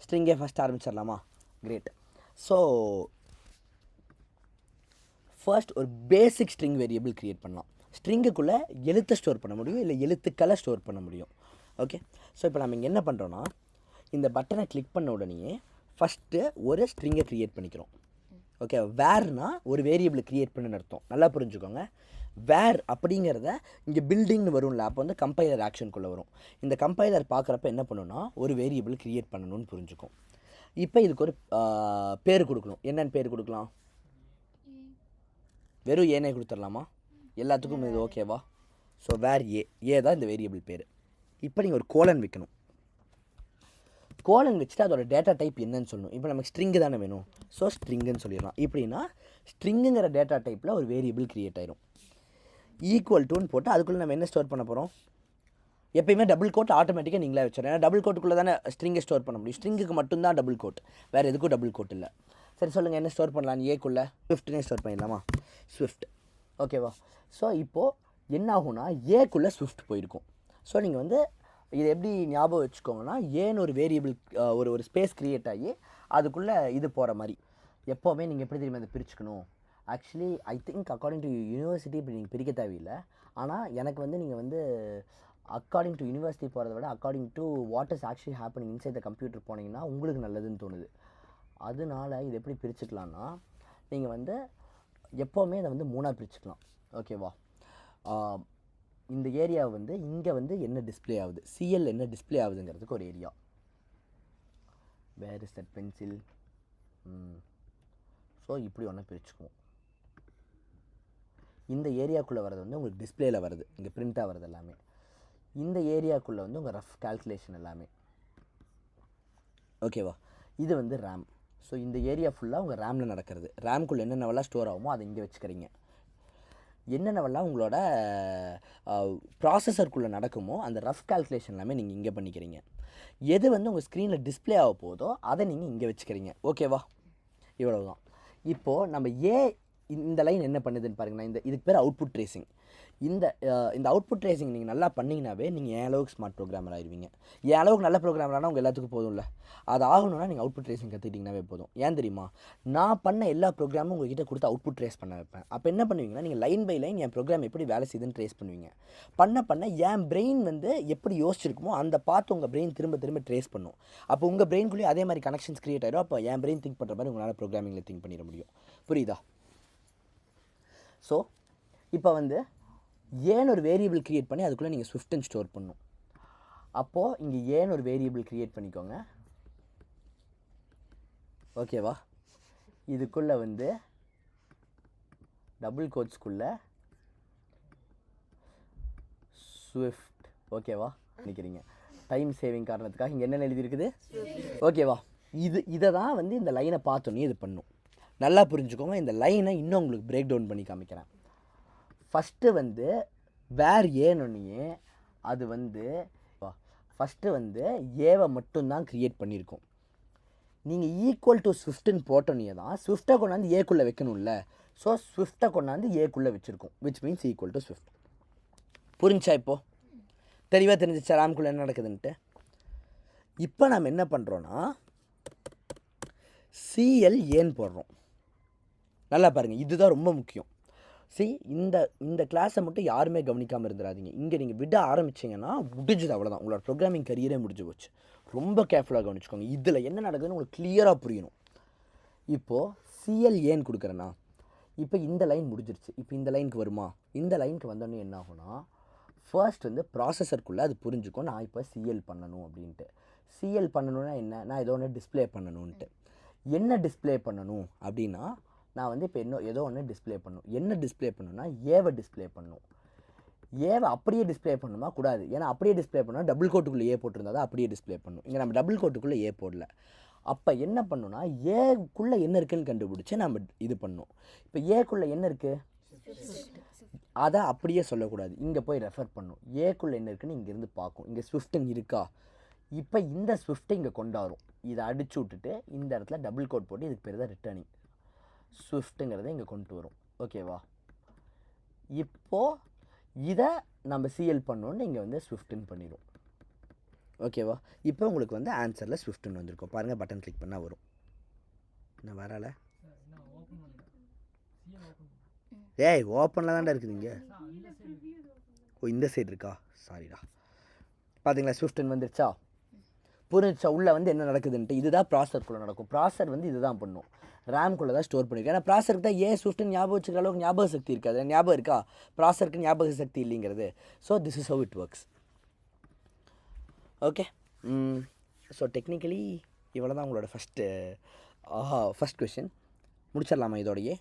ஸ்ட்ரிங்கே first ஆரம்பிச்சிடலாமா? Great. So first ஒரு பேசிக் string variable create பண்ணலாம். ஸ்ட்ரிங்குக்குள்ளே எழுத்தை ஸ்டோர் பண்ண முடியும், இல்லை எழுத்துக்களை ஸ்டோர் பண்ண முடியும். ஓகே, ஸோ இப்போ நம்ம இங்கே என்ன பண்ணுறோன்னா, இந்த பட்டனை கிளிக் பண்ண உடனே ஃபஸ்ட்டு ஒரு ஸ்ட்ரிங்கை க்ரியேட் பண்ணிக்கிறோம். ஓகே, வேர்னா ஒரு வேரியபிள் க்ரியேட் பண்ணுன்னு அர்த்தம். நல்லா புரிஞ்சுக்கோங்க. வேர் அப்படிங்கிறத இங்கே பில்டிங்னு வரும்ல, அப்போ வந்து கம்பைலர் ஆக்ஷனுக்குள்ளே வரும். இந்த கம்பைலர் பார்க்குறப்ப என்ன பண்ணுன்னா, ஒரு வேரியபிள் க்ரியேட் பண்ணணும்னு புரிஞ்சுக்கும். இப்போ இதுக்கு ஒரு பேர் கொடுக்கணும். என்னென்னு பேர் கொடுக்கலாம்? வெறும் ஏனே கொடுத்துடலாமா? எல்லாத்துக்கும் இது ஓகேவா? ஸோ வேர் ஏ தான் இந்த வேரியபிள் பேர். இப்போ நீங்கள் ஒரு கோலன் வைக்கணும். கோலன் வச்சுட்டு அதோட டேட்டா டைப் என்னன்னு சொல்லணும். இப்போ நமக்கு ஸ்ட்ரிங்கு தானே வேணும், ஸோ ஸ்ட்ரிங்குன்னு சொல்லிடலாம். இப்படின்னா ஸ்ட்ரிங்குங்கிற டேட்டா டைப்பில் ஒரு வேரியபிள் க்ரியேட் ஆயிரும். ஈக்குவல் டுன்னு போட்டு அதுக்குள்ளே நம்ம என்ன ஸ்டோர் பண்ண போகிறோம்? எப்பயுமே டபுள் கோட் ஆட்டோமேட்டிக்காக நீங்களே வச்சிடறேன். ஏன்னா டபுள் கோட்டுக்குள்ளே தானே ஸ்ட்ரிங்கை ஸ்டோர் பண்ண முடியும். ஸ்ட்ரிங்குக்கு மட்டும்தான் டபுள் கோட், வேறு எதுக்கும் டபுள் கோட் இல்லை. சரி சொல்லுங்கள், என்ன ஸ்டோர் பண்ணலான்னு? ஏக்குள்ளே ஸ்விஃப்ட்னே ஸ்டோர் பண்ணிடலாமா? ஸ்விஃப்ட். ஓகேவா? ஸோ இப்போது என்ன ஆகும்னா, ஏக்குள்ளே ஸ்விஃப்ட் போயிருக்கும். ஸோ நீங்கள் வந்து இது எப்படி ஞாபகம் வச்சுக்கோங்கன்னா, ஏன்னு ஒரு வேரியபிள் ஒரு ஸ்பேஸ் க்ரியேட் ஆகி அதுக்குள்ளே இது போகிற மாதிரி. எப்போவுமே நீங்கள் எப்படி தெரியுமா இதை பிரிச்சுக்கணும்? Actually I think according to university இப்படி நீங்கள் பிரிக்க தேவையில்லை. ஆனால் எனக்கு வந்து நீங்கள் வந்து அக்கார்டிங் டு யூனிவர்சிட்டி போகிறத விட according to what is actually happening inside the computer போனீங்கன்னா உங்களுக்கு நல்லதுன்னு தோணுது. அதனால இது எப்படி பிரிச்சுக்கலான்னா, நீங்கள் வந்து எப்போவுமே இதை வந்து 3ஆக பிரிச்சுக்கலாம். ஓகேவா? இந்த ஏரியாவை வந்து இங்கே வந்து என்ன டிஸ்பிளே ஆகுது, சிஎல் என்ன டிஸ்பிளே ஆகுதுங்கிறதுக்கு ஒரு area. Where is that pencil? So இப்படி ஒன்று பிரிச்சுக்குவோம். இந்த ஏரியாக்குள்ளே வர்றது வந்து உங்களுக்கு டிஸ்பிளேயில் வருது, இங்கே பிரிண்ட்டாக வருது எல்லாமே. இந்த ஏரியாக்குள்ளே வந்து உங்கள் ரஃப் கால்குலேஷன் எல்லாமே. ஓகேவா? இது வந்து ரேம். ஸோ இந்த ஏரியா ஃபுல்லாக உங்கள் ரேமில் நடக்கிறது. ரேம்குள்ளே என்னென்னவெல்லாம் ஸ்டோர் ஆகுமோ அதை இங்கே வச்சுக்கிறீங்க. என்னென்னவெல்லாம் உங்களோட ப்ராசஸருக்குள்ளே நடக்குமோ அந்த ரஃப் கால்குலேஷன் எல்லாமே நீங்கள் இங்கே பண்ணிக்கிறீங்க. எது வந்து உங்கள் ஸ்க்ரீனில் டிஸ்பிளே ஆக போதோ அதை நீங்கள் இங்கே வச்சுக்கிறீங்க. ஓகேவா? இவ்வளவு தான். இப்போது நம்ம இந்த லைன் என்ன பண்ணுதுன்னு பாருங்கன்னா, இதுக்கு பேர் அவுட்புட் ட்ரேசிங். இந்த அவுட்புட் ட்ரேசிங் நீங்கள் நல்லா பண்ணிங்கனாவே நீங்கள் என் அளவுக்கு ஸ்மார்ட் ப்ரோக்ராமர் ஆயிடுவீங்க. என் அளவுக்கு நல்ல ப்ரோக்ராமர் ஆனால் உங்கள் எல்லாத்துக்கும் போதும்ல. அது ஆகணும்னா நீங்கள் அவுட்புட் ட்ரேசிங் கற்றுக்கிட்டிங்கனாவே போதும். ஏன் தெரியுமா? நான் பண்ண எல்லா ப்ரோக்ராமும் உங்கள்கிட்ட கொடுத்து அவுட்புட் ட்ரேஸ் பண்ண வைப்பேன். அப்போ என்ன பண்ணுவீங்கன்னா, நீங்கள் லைன் பை லைன் என் ப்ரோக்ராம் எப்படி வேலை செய்யுதுன்னு ட்ரேஸ் பண்ணுவீங்க. பண்ண என் பிரெயின் வந்து எப்படி யோசிச்சிருக்குமோ அந்த பார்த்து உங்கள் பிரெயின் திரும்ப திரும்ப ட்ரேஸ் பண்ணும். அப்போ உங்கள் பிரெயின்குள்ளேயே அதே மாதிரி கனெக்ஷன்ஸ் க்ரியேட் ஆகிடும். அப்போ என் பிரெயின் திங்க் பண்ணுற மாதிரி உங்களால் ப்ரோக்ராமிங்கில் திங்க் பண்ணிட முடியும். புரியுதா? ஸோ இப்போ வந்து ஏன்னு ஒரு வேரியபிள் க்ரியேட் பண்ணி அதுக்குள்ளே நீங்கள் ஸ்விஃப்ட்னு ஸ்டோர் பண்ணணும். அப்போது இங்கே ஏன்னு ஒரு வேரியபிள் க்ரியேட் பண்ணிக்கோங்க. ஓகேவா? இதுக்குள்ளே வந்து டபுள் கோட்ஸ்குள்ளே ஸ்விஃப்ட். ஓகேவா? நினைக்கிறீங்க டைம் சேவிங் காரணத்துக்காக இங்கே என்னென்ன எழுதியிருக்குது? ஓகேவா? இதை தான் வந்து இந்த லைனை பார்த்தோன்னே இது பண்ணும். நல்லா புரிஞ்சுக்கோங்க. இந்த லைனை இன்னும் உங்களுக்கு பிரேக் டவுன் பண்ணி காமிக்கிறேன். ஃபஸ்ட்டு வந்து வேர் ஏன்னொன்னே அது வந்து ஃபஸ்ட்டு வந்து ஏவை மட்டும்தான் க்ரியேட் பண்ணியிருக்கோம். நீங்கள் ஈக்குவல் டு ஸ்விஃப்ட்னு போட்டோன்னே தான் ஸ்விஃப்ட்டை கொண்டாந்து ஏக்குள்ளே வைக்கணும்ல. ஸோ ஸ்விஃப்ட்டை கொண்டாந்து ஏக்குள்ளே வச்சுருக்கோம், which means equal to Swift. புரிஞ்சா? இப்போது தெளிவாக தெரிஞ்சிச்சா ரேம்குள்ளே என்ன நடக்குதுன்ட்டு? இப்போ நம்ம என்ன பண்ணுறோன்னா, சிஎல் ஏன்னு போடுறோம். நல்லா பாருங்கள், இதுதான் ரொம்ப முக்கியம். இந்த கிளாஸை மட்டும் யாருமே கவனிக்காமல் இருந்துடாதீங்க. இங்கே நீங்கள் விட ஆரம்பிச்சிங்கன்னா முடிஞ்சுது, அவ்வளோதான். உங்களோட ப்ரோக்ராமிங் கரியரே முடிஞ்சு போச்சு. ரொம்ப கேர்ஃபுல்லாக கவனிச்சுக்கோங்க. இதில் என்ன நடக்குதுன்னு உங்களுக்கு கிளியராக புரியணும். இப்போது சிஎல் ஏன்னு கொடுக்குறேன்னா, இப்போ இந்த லைன் முடிஞ்சிருச்சு. இப்போ இந்த லைனுக்கு வருமா? இந்த லைனுக்கு வந்தோடனே என்ன ஆகும்னா, ஃபர்ஸ்ட் வந்து ப்ராசஸருக்குள்ளே அது புரிஞ்சுக்கும் நான் இப்போ சிஎல் பண்ணணும் அப்படின்ட்டு. சிஎல் பண்ணணுன்னா என்ன? நான் ஏதோ ஒன்று டிஸ்பிளே பண்ணணுன்ட்டு. என்ன டிஸ்பிளே பண்ணணும் அப்படின்னா, நான் வந்து இப்போ ஏதோ ஒன்று டிஸ்பிளே பண்ணணும். என்ன டிஸ்பிளே பண்ணணும்னா ஏவை டிஸ்பிளே பண்ணணும். ஏவை அப்படியே டிஸ்பிளே பண்ணணுமா? கூடாது. ஏன்னா அப்படியே டிஸ்பிளே பண்ணால் டபுள் கோட்டுக்குள்ளே ஏ போட்டிருந்தா தான் அப்படியே டிஸ்பிளே பண்ணணும். இங்கே நம்ம டபுள் கோட்டுக்குள்ளே ஏ போடல. அப்போ என்ன பண்ணணும்னா, ஏக்குள்ளே என்ன இருக்குதுன்னு கண்டுபிடிச்சி நம்ம இது பண்ணணும். இப்போ ஏக்குள்ளே என்ன இருக்குது அதை அப்படியே சொல்லக்கூடாது, இங்கே போய் ரெஃபர் பண்ணணும். ஏக்குள்ளே என்ன இருக்குதுன்னு இங்கேருந்து பார்க்கும். இங்கே ஸ்விஃப்ட்னு இருக்கா? இப்போ இந்த ஸ்விஃப்ட்டை இங்கே கொண்டாடும். இதை அடிச்சு விட்டுட்டு இந்த இடத்துல டபுள் கோட் போட்டு இதுக்கு பேர் தான் ரிட்டர்னிங். ஸ்விஃப்ட்டுங்கிறத இங்கே கொண்டு வரும். ஓகேவா? இப்போது இதை நம்ம சிஎல் பண்ணோன்னு இங்கே வந்து ஸ்விஃப்ட்னு பண்ணிடும். ஓகேவா? இப்போ உங்களுக்கு வந்து ஆன்சரில் ஸ்விஃப்ட்னு வந்திருக்கும். பாருங்கள், பட்டன் கிளிக் பண்ணால் வரும். என்ன வரலை? ஏய், ஓப்பனில் தான்டா இருக்குது இங்கே. ஓ, இந்த சைடு இருக்கா? சாரிடா. பார்த்தீங்களா, ஸ்விஃப்ட்னு வந்துருச்சா? புரிஞ்சிச்சா உள்ளே வந்து என்ன நடக்குதுன்ட்டு? இதுதான் ப்ராசருக்குள்ளே நடக்கும். ப்ராசர் வந்து இதுதான் பண்ணும், ரேம்குள்ளே தான் ஸ்டோர் பண்ணியிருக்கேன். ஏன்னா ப்ராசருக்கு தான் ஏன் ஸ்விஃப்ட்னு ஞாபகம் வச்சுக்கிற அளவுக்கு ஞாபக சக்தி இருக்காது. ஞாபகம் இருக்கா ப்ராசருக்கு ஞாபக சக்தி இல்லைங்கிறது? So this is how it works. Okay. So technically இவ்வளோ தான் உங்களோட ஃபஸ்ட்டு கொஷின். முடிச்சிடலாமா இதோடையே?